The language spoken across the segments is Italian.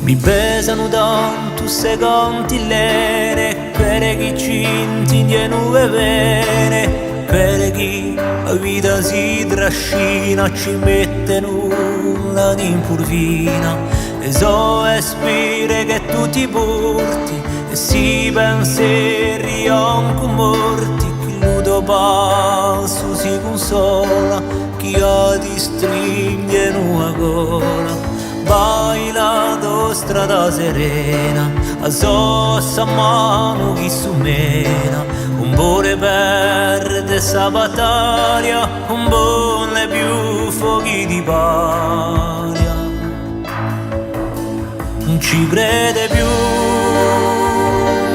Mi pesano tanto se conti l'ere, per chi cinti di nuove vene, per chi la vita si trascina, ci mette nulla di impurvina. E so respire che tu ti porti, e si pensieri anche morti, chi ludo passo si consola, chi ha di stringe in una gola. Vai la tua strada serena, a sossa mano chi sumena, un buone perde sa battaglia, un buone più fuochi di paria. Non ci crede più,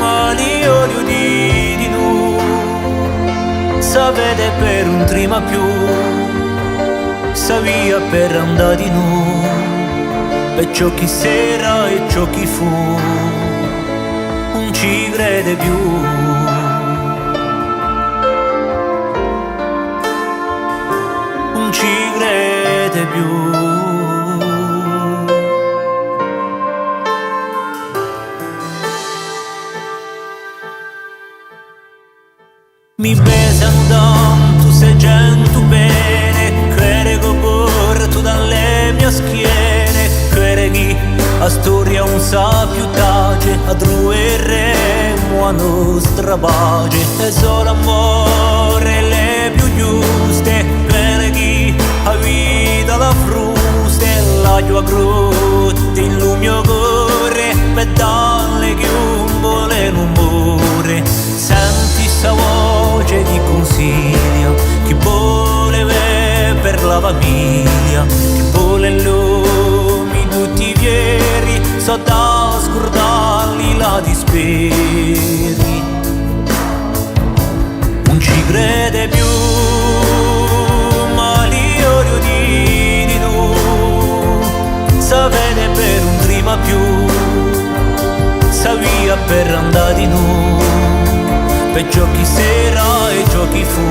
ma l'io di noi, sapete per un trima più, sa via per andare di noi. Per ciò chi sera e ciò chi fu, non ci crede più. Non ci crede più. Mi pesano tanto se gente bene, crede che porto dalle mie schiene, crede che la storia non sa più tace, a troveremo la nostra pace, e solo amore le più giuste, crede che la vita la frusta, e la tua crotte in il mio cuore, per darle che un vuole non muore. Senti sta voce di consiglio, chi vuole per la famiglia, chi vuole l'uomo tutti i vieri, so da scordarli la disperi. Non ci crede più, ma l'io di noi, sapete per un prima più, sa via per andare di noi. Per ciò chi sera e ciò chi fu,